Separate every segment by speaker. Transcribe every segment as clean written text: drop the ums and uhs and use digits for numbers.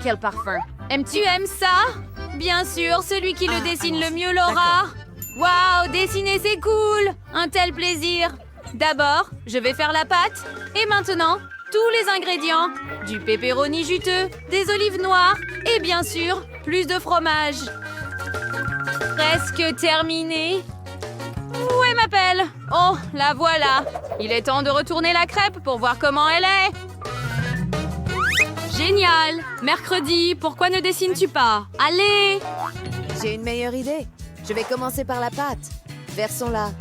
Speaker 1: quel parfum.
Speaker 2: Tu aimes ça? Bien sûr, celui qui le dessine le mieux l'aura. Waouh, dessiner c'est cool. Un tel plaisir. D'abord, je vais faire la pâte. Et maintenant, tous les ingrédients. Du pepperoni juteux, des olives noires et bien sûr, plus de fromage. Presque terminé. Où est ma pelle? Oh, la voilà. Il est temps de retourner la crêpe pour voir comment elle est. Génial. Mercredi, pourquoi ne dessines-tu pas? Allez.
Speaker 1: J'ai une meilleure idée. Je vais commencer par la pâte. Versons-la.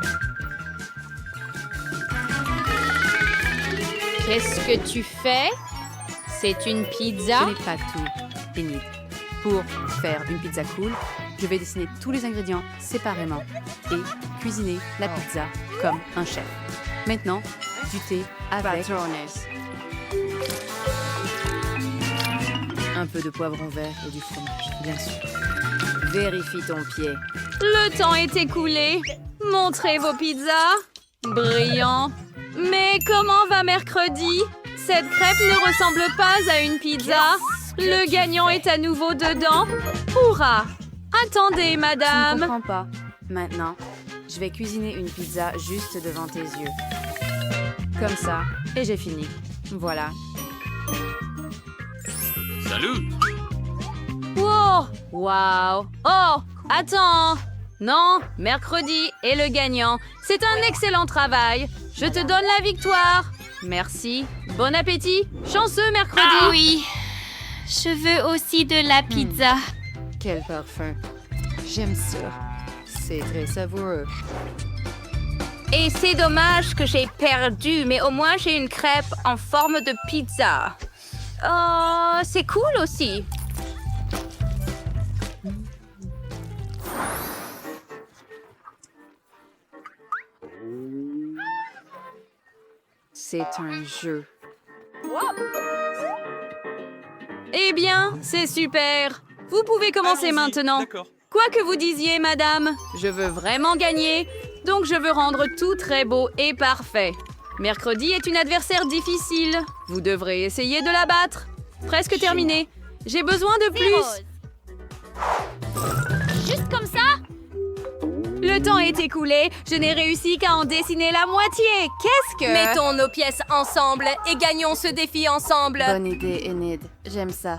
Speaker 2: Qu'est-ce que tu fais? C'est une pizza?
Speaker 3: Ce n'est pas tout, Enid. Pour faire une pizza cool, je vais dessiner tous les ingrédients séparément et cuisiner la pizza comme un chef. Maintenant, du thé avec un peu de poivron vert et du fromage, bien sûr. Vérifie ton pied.
Speaker 2: Le temps est écoulé. Montrez vos pizzas. Brillant. Mais comment va mercredi? Cette crêpe ne ressemble pas à une pizza. Le gagnant est à nouveau dedans. Hourra! Attendez,
Speaker 3: Je ne
Speaker 2: madame.
Speaker 3: comprends pas. Maintenant, je vais cuisiner une pizza juste devant tes yeux. Comme ça, et j'ai fini. Voilà.
Speaker 4: Salut!
Speaker 2: Wow! Wow! Oh! Attends! Non, mercredi est le gagnant. C'est un excellent travail. Je te donne la victoire. Merci. Bon appétit. Chanceux mercredi.
Speaker 5: Ah oui, je veux aussi de la pizza.
Speaker 3: Quel parfum. J'aime ça. C'est très savoureux.
Speaker 2: Et c'est dommage que j'ai perdu, mais au moins j'ai une crêpe en forme de pizza. Oh, c'est cool aussi.
Speaker 3: C'est un jeu.
Speaker 2: Eh bien, c'est super. Vous pouvez commencer
Speaker 4: Allons-y.
Speaker 2: maintenant.
Speaker 4: D'accord.
Speaker 2: Quoi que vous disiez, madame, je veux vraiment gagner, donc je veux rendre tout très beau et parfait. Mercredi est une adversaire difficile. Vous devrez essayer de la battre. Presque terminé. J'ai besoin de plus.
Speaker 5: Juste comme ça?
Speaker 2: Le temps est écoulé. Je n'ai réussi qu'à en dessiner la moitié. Qu'est-ce que...
Speaker 6: Mettons nos pièces ensemble et gagnons ce défi ensemble.
Speaker 3: Bonne idée, Enid. J'aime ça.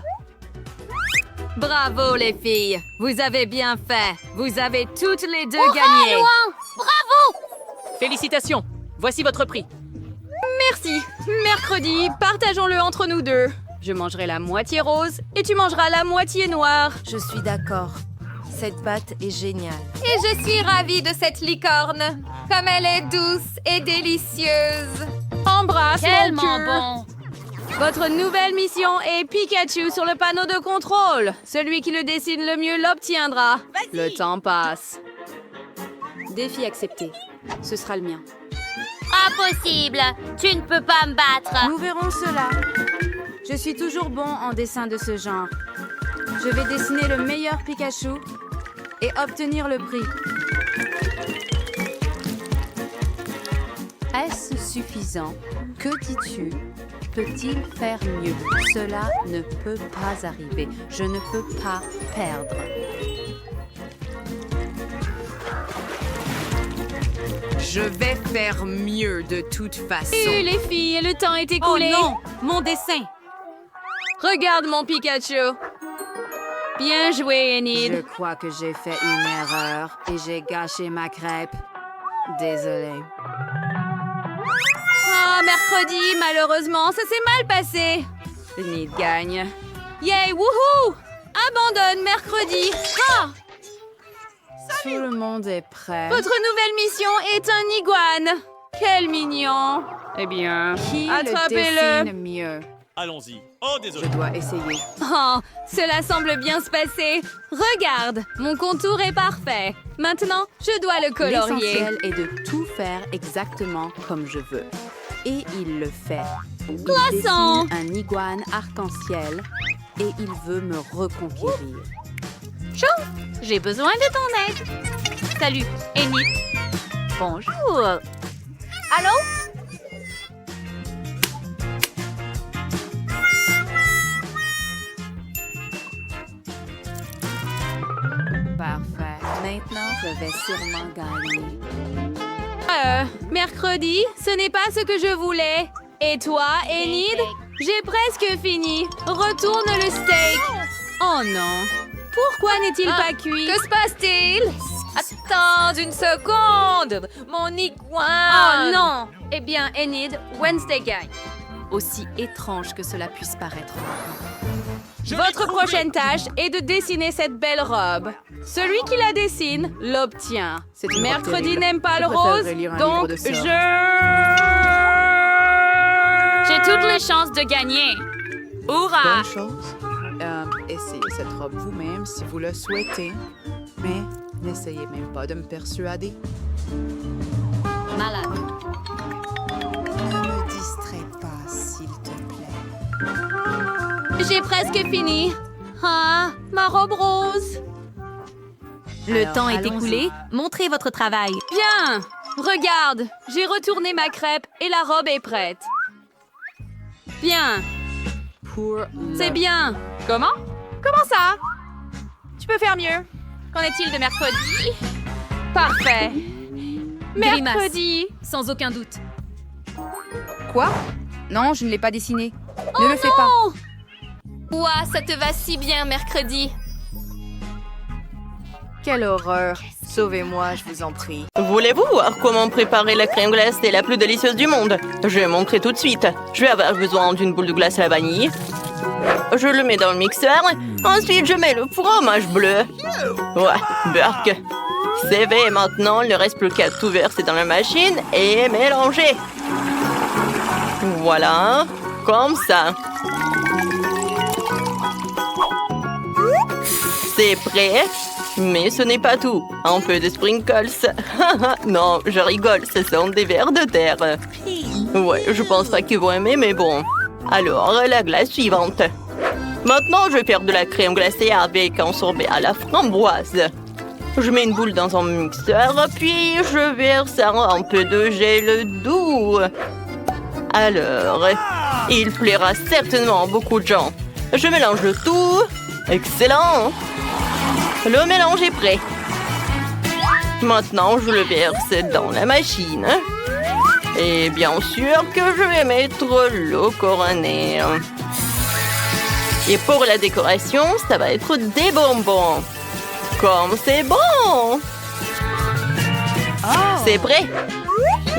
Speaker 2: Bravo, les filles. Vous avez bien fait. Vous avez toutes les deux gagné.
Speaker 7: Félicitations! Voici votre prix.
Speaker 2: Merci. Mercredi, partageons-le entre nous deux. Je mangerai la moitié rose et tu mangeras la moitié noire.
Speaker 1: Je suis d'accord. Cette pâte est géniale.
Speaker 6: Et je suis ravie de cette licorne. Comme elle est douce et délicieuse.
Speaker 2: Embrasse mon
Speaker 5: Tellement
Speaker 2: cœur.
Speaker 5: bon.
Speaker 2: Votre nouvelle mission est Pikachu sur le panneau de contrôle. Celui qui le dessine le mieux l'obtiendra. Le temps passe.
Speaker 3: Défi accepté. Ce sera le mien.
Speaker 5: Impossible. Tu ne peux pas me battre.
Speaker 3: Nous verrons cela. Je suis toujours bon en dessin de ce genre. Je vais dessiner le meilleur Pikachu et obtenir le prix. Est-ce suffisant? Que dis-tu? Peut-il faire mieux? Cela ne peut pas arriver. Je ne peux pas perdre.
Speaker 8: Je vais faire mieux de toute façon.
Speaker 2: Et les filles, le temps est écoulé.
Speaker 3: Oh non! Mon dessin!
Speaker 2: Regarde mon Pikachu. Bien joué,
Speaker 3: Je
Speaker 2: Enid.
Speaker 3: crois que j'ai fait une erreur et j'ai gâché ma crêpe. Désolée.
Speaker 2: Ah, mercredi, malheureusement, ça s'est mal passé. Enid gagne. Yay, wouhou! Abandonne mercredi. Ah!
Speaker 3: Tout le monde est prêt.
Speaker 2: Votre nouvelle mission est un iguane. Quel mignon. Eh bien,
Speaker 3: Qui le
Speaker 2: attrapez-le.
Speaker 3: dessine mieux?
Speaker 4: Allons-y. Oh,
Speaker 3: Je
Speaker 4: désolé.
Speaker 3: dois essayer.
Speaker 2: Oh, cela semble bien se passer. Regarde, mon contour est parfait. Maintenant, je dois le colorier.
Speaker 3: L'essentiel est de tout faire exactement comme je veux. Et il le fait. Il
Speaker 2: Glaçant.
Speaker 3: dessine un iguane arc-en-ciel et il veut me reconquérir.
Speaker 5: Chou, j'ai besoin de ton aide. Salut, Enid. Bonjour. Allô?
Speaker 3: maintenant, je vais sûrement gagner.
Speaker 2: Mercredi, ce n'est pas ce que je voulais. Et toi, Enid? J'ai presque fini. Retourne le steak. Oh non. Pourquoi n'est-il pas cuit?
Speaker 6: Que se passe-t-il? Attends une seconde! Mon iguane!
Speaker 2: Oh non! Eh bien, Enid, Wednesday gagne.
Speaker 3: Aussi étrange que cela puisse paraître.
Speaker 2: Votre prochaine tâche est de dessiner cette belle robe. Celui qui la dessine l'obtient.
Speaker 3: C'est une robe
Speaker 2: Mercredi
Speaker 3: terrible.
Speaker 2: n'aime pas
Speaker 3: Je
Speaker 2: le
Speaker 3: préférerais
Speaker 2: rose,
Speaker 3: lire un
Speaker 2: donc
Speaker 3: livre de sort.
Speaker 5: J'ai toutes les chances de gagner. Hourra!
Speaker 3: Bonne chose. Essayez cette robe vous-même si vous le souhaitez. Mais n'essayez même pas de me persuader.
Speaker 5: Malade.
Speaker 3: Ne me distrais pas, s'il te plaît.
Speaker 2: J'ai presque fini. Ah, ma robe rose.
Speaker 5: Le
Speaker 3: Alors,
Speaker 5: temps est
Speaker 3: allons-y.
Speaker 5: écoulé. Montrez votre travail.
Speaker 2: Bien. Regarde, j'ai retourné ma crêpe et la robe est prête. Bien,
Speaker 3: Pour
Speaker 2: c'est bien. Comment? Comment ça? Tu peux faire mieux. Qu'en est-il de mercredi? Parfait. Mercredi.
Speaker 5: Sans aucun doute.
Speaker 7: Quoi? Non, je ne l'ai pas dessiné. Ne le fais pas.
Speaker 2: Oh,
Speaker 6: Ouah, ça te va si bien, mercredi.
Speaker 1: Quelle horreur. Sauvez-moi, je vous en prie.
Speaker 9: Voulez-vous voir comment préparer la crème glacée la plus délicieuse du monde? Je vais montrer tout de suite. Je vais avoir besoin d'une boule de glace à la vanille. Je le mets dans le mixeur. Ensuite, je mets le fromage bleu. Ouais, Burke. C'est fait, maintenant, il ne reste plus qu'à tout verser dans la machine et mélanger. Voilà, comme ça. C'est prêt. Mais ce n'est pas tout. Un peu de sprinkles. Non, je rigole, ce sont des vers de terre. Ouais, je pense pas qu'ils vont aimer, mais bon. Alors, la glace suivante. Maintenant, je vais faire de la crème glacée avec un sorbet à la framboise. Je mets une boule dans un mixeur, puis je verse un peu de gel doux. Alors, il plaira certainement à beaucoup de gens. Je mélange le tout. Excellent! Le mélange est prêt. Maintenant, je le verse dans la machine. Et bien sûr que je vais mettre l'eau couronnée. Et pour la décoration, ça va être des bonbons. Comme c'est bon! C'est prêt.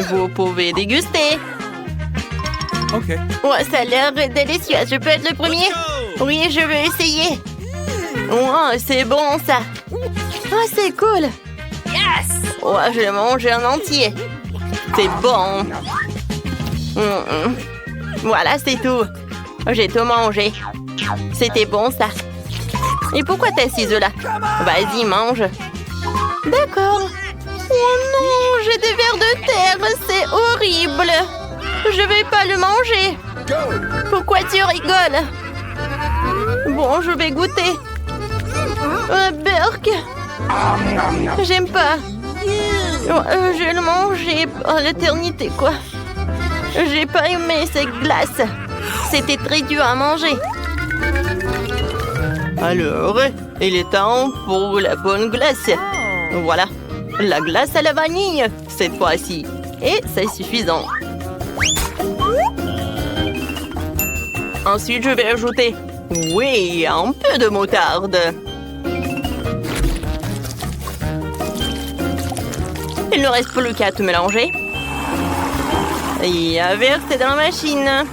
Speaker 9: Vous pouvez déguster.
Speaker 4: OK.
Speaker 9: Ouais, ça a l'air délicieux. Je peux être le premier? Oui, je veux essayer. Ouais, c'est bon, ça. Ah, c'est cool. Yes! Ouais, je l'ai mangé en entier. C'est bon. Voilà, c'est tout. J'ai tout mangé. C'était bon, ça. Et pourquoi t'es assise là? Vas-y, mange. D'accord. Oh non, j'ai des vers de terre. C'est horrible. Je vais pas le manger. Pourquoi tu rigoles? Bon, je vais goûter. Burke. J'aime pas. Je vais le manger à l'éternité, quoi. J'ai pas aimé cette glace. C'était très dur à manger. Alors, il est temps pour la bonne glace. Voilà, la glace à la vanille, cette fois-ci. Et c'est suffisant. Ensuite, je vais ajouter, oui, un peu de moutarde. Il ne reste plus qu'à tout mélanger. Et à verser dans la machine.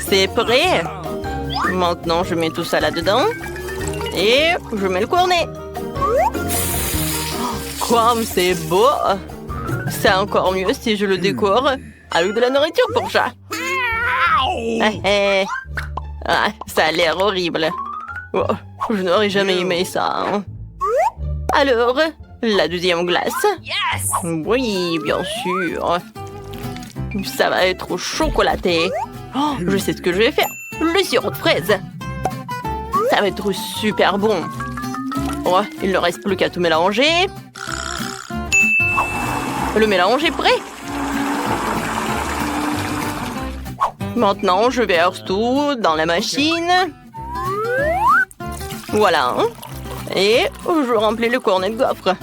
Speaker 9: C'est prêt. Maintenant, je mets tout ça là-dedans. Et je mets le cornet. Comme c'est beau. C'est encore mieux si je le décore avec de la nourriture pour chat. Ah, ça a l'air horrible. Oh, je n'aurais jamais aimé ça. Hein. Alors, la deuxième glace. Oui, bien sûr. Ça va être chocolaté. Oh, je sais ce que je vais faire. Le sirop de fraise. Ça va être super bon. Oh, il ne reste plus qu'à tout mélanger. Le mélange est prêt. Maintenant, je verse tout dans la machine. Voilà. Et je remplis le cornet de gaufre.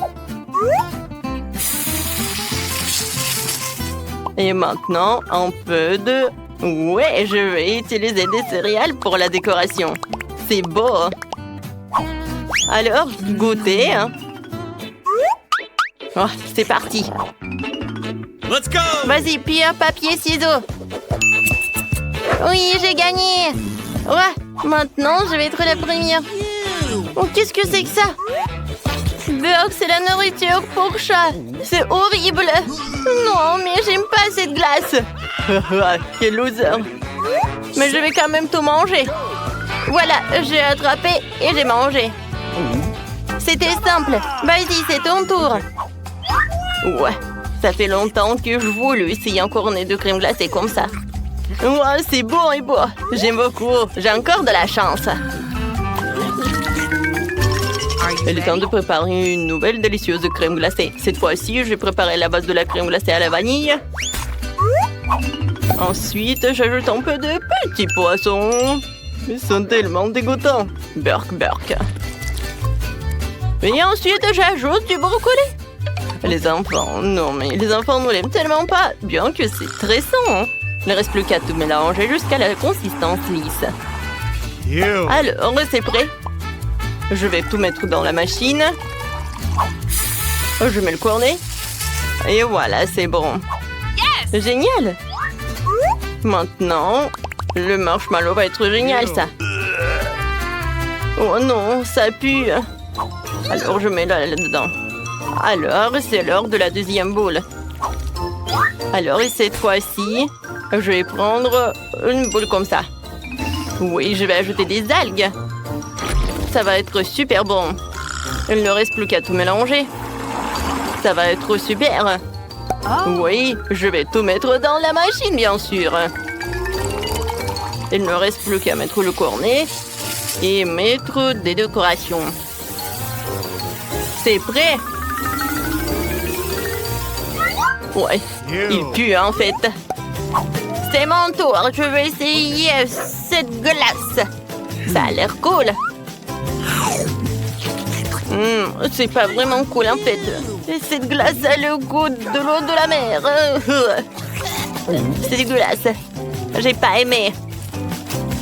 Speaker 9: Et maintenant, un peu de... Ouais, je vais utiliser des céréales pour la décoration. C'est beau. Alors, goûtez. Hein. Oh, c'est parti.
Speaker 4: Let's go!
Speaker 9: Vas-y, pierre, papier, ciseaux. Oui, j'ai gagné. Ouais, maintenant, je vais être la première. Oh, qu'est-ce que c'est que ça? Burk, c'est la nourriture pour chat. C'est horrible. Non, mais j'aime pas cette glace. Quel loser. Mais je vais quand même tout manger. Voilà, j'ai attrapé et j'ai mangé. C'était simple. Vas-y, c'est ton tour. Ouais, ça fait longtemps que je voulais essayer un cornet de crème glacée comme ça. Ouais, c'est bon et beau. J'aime beaucoup. J'ai encore de la chance. Il est temps de préparer une nouvelle délicieuse crème glacée. Cette fois-ci, je vais préparer la base de la crème glacée à la vanille. Ensuite, j'ajoute un peu de petits poissons. Ils sont tellement dégoûtants. Burk, burk. Et ensuite, j'ajoute du brocoli. Les enfants, non mais les enfants ne l'aiment tellement pas, bien que c'est très sain. Il ne reste plus qu'à tout mélanger jusqu'à la consistance lisse. Alors, c'est prêt. Je vais tout mettre dans la machine. Je mets le cornet. Et voilà, c'est bon. Yes! Génial! Maintenant, le marshmallow va être génial, ça. Oh non, ça pue. Alors, je mets là-dedans. Alors, c'est l'heure de la deuxième boule. Alors, et cette fois-ci, je vais prendre une boule comme ça. Oui, je vais ajouter des algues. Ça va être super bon. Il ne reste plus qu'à tout mélanger. Ça va être super. Oui, je vais tout mettre dans la machine, bien sûr. Il ne reste plus qu'à mettre le cornet et mettre des décorations. C'est prêt. Ouais, il pue en fait. C'est mon tour. Je vais essayer cette glace. Ça a l'air cool. C'est pas vraiment cool en fait. Cette glace a le goût de l'eau de la mer. C'est dégueulasse. J'ai pas aimé.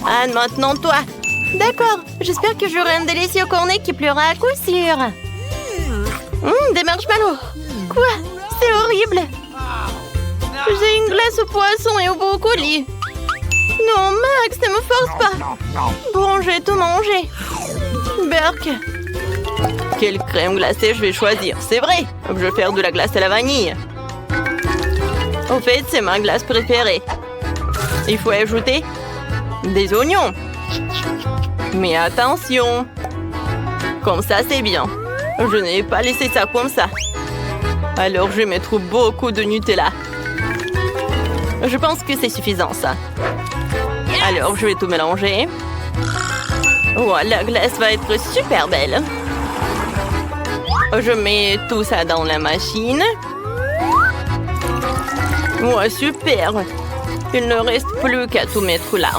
Speaker 9: Anne, maintenant toi. D'accord, j'espère que j'aurai un délicieux cornet qui pleura à coup sûr. Des marshmallows. Quoi? C'est horrible. J'ai une glace au poisson et au brocoli. Non, Max, ne me force pas. Bon, je vais tout manger. Burk. Quelle crème glacée je vais choisir? C'est vrai, je vais faire de la glace à la vanille. En fait, c'est ma glace préférée. Il faut ajouter des oignons. Mais attention. Comme ça, c'est bien. Je n'ai pas laissé ça comme ça. Alors, je vais mettre beaucoup de Nutella. Je pense que c'est suffisant, ça. Alors, je vais tout mélanger. Oh, la glace va être super belle. Je mets tout ça dans la machine. Ouais, super. Il ne reste plus qu'à tout mettre là.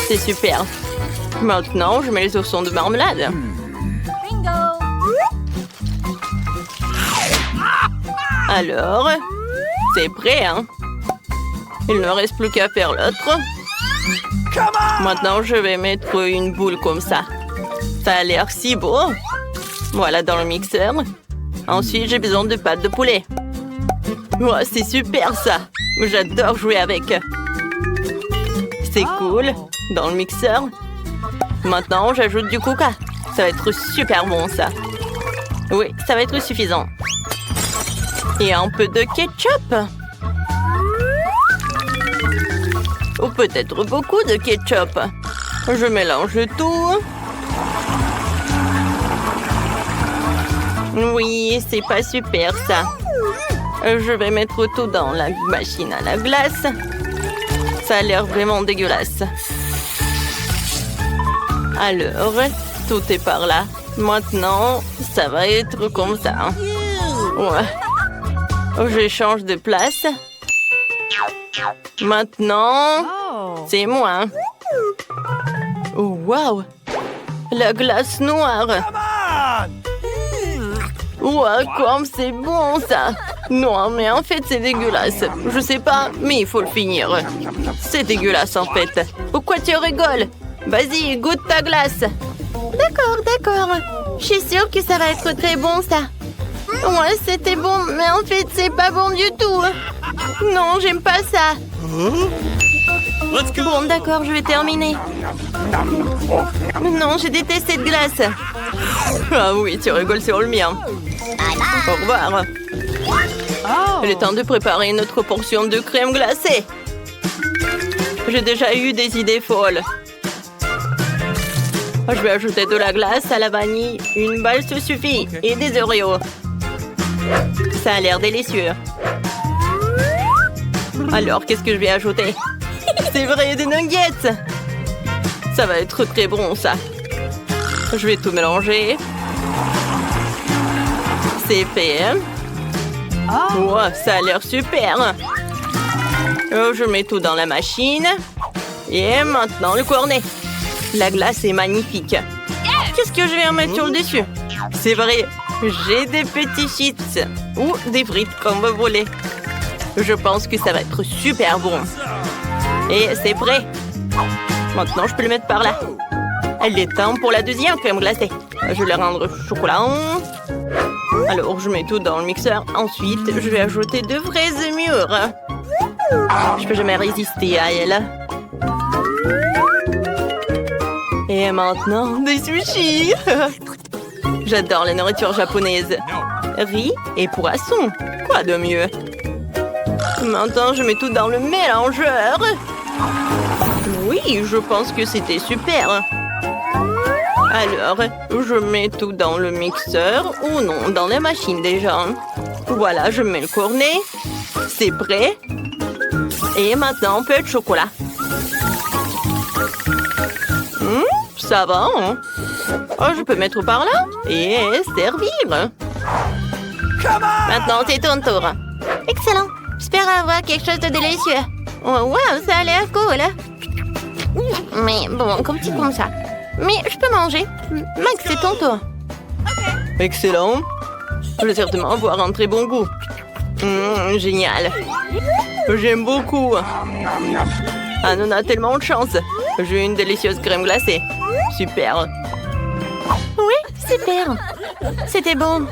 Speaker 9: C'est super. Maintenant, je mets les oursons de marmelade. Alors, c'est prêt, hein? Il ne reste plus qu'à faire l'autre. Maintenant, je vais mettre une boule comme ça. Ça a l'air si beau. Voilà, dans le mixeur. Ensuite, j'ai besoin de pâte de poulet. Oh, c'est super, ça. J'adore jouer avec. C'est cool. Dans le mixeur. Maintenant, j'ajoute du coca. Ça va être super bon, ça. Oui, ça va être suffisant. Et un peu de ketchup. Ou peut-être beaucoup de ketchup. Je mélange tout. Oui, c'est pas super, ça. Je vais mettre tout dans la machine à la glace. Ça a l'air vraiment dégueulasse. Alors, tout est par là. Maintenant, ça va être comme ça. Ouais. Je change de place. Maintenant, c'est moi. Oh, wow! La glace noire. Ouah, comme c'est bon ça! Non, mais en fait, c'est dégueulasse. Je sais pas, mais il faut le finir. C'est dégueulasse en fait. Pourquoi tu rigoles? Vas-y, goûte ta glace. D'accord, d'accord. Je suis sûre que ça va être très bon ça. Ouais, c'était bon, mais en fait, c'est pas bon du tout. Non, j'aime pas ça.
Speaker 4: Let's go.
Speaker 9: Bon, d'accord, je vais terminer. Non, je déteste cette glace. Ah oui, tu rigoles sur le mien. Au revoir. Il est temps de préparer notre portion de crème glacée. J'ai déjà eu des idées folles. Je vais ajouter de la glace à la vanille. Une balle se suffit. Et des Oreos. Ça a l'air délicieux. Alors, qu'est-ce que je vais ajouter? C'est vrai, des nuggets. Ça va être très bon, ça. Je vais tout mélanger. C'est fait. Wow, ça a l'air super. Je mets tout dans la machine. Et maintenant, le cornet. La glace est magnifique. Qu'est-ce que je vais en mettre sur le dessus? C'est vrai, j'ai des petits chips. Ou des frites, comme vous voulez. Je pense que ça va être super bon. Et c'est prêt. Maintenant, je peux le mettre par là. Elle est temps pour la deuxième crème glacée. Je vais la rendre chocolat. Alors, je mets tout dans le mixeur. Ensuite, je vais ajouter de fraises mûres. Je peux jamais résister à elle. Et maintenant, des sushis. J'adore la nourriture japonaise. Riz et poisson. Quoi de mieux? Maintenant, je mets tout dans le mélangeur. Oui, je pense que c'était super. Alors, je mets tout dans le mixeur ou non, dans la machine déjà. Voilà, je mets le cornet. C'est prêt. Et maintenant, un peu de chocolat. Ça va, hein? Oh, je peux mettre par là et servir. Maintenant, c'est ton tour. Excellent. J'espère avoir quelque chose de délicieux. Oh, wow, ça a l'air cool. Mais bon, comme petit comme ça. Mais je peux manger. Max, c'est ton tour. Excellent. Je vais certainement avoir un très bon goût. Génial. J'aime beaucoup. Ah, on a tellement de chance. J'ai une délicieuse crème glacée. Super. Oui, super. C'était bon.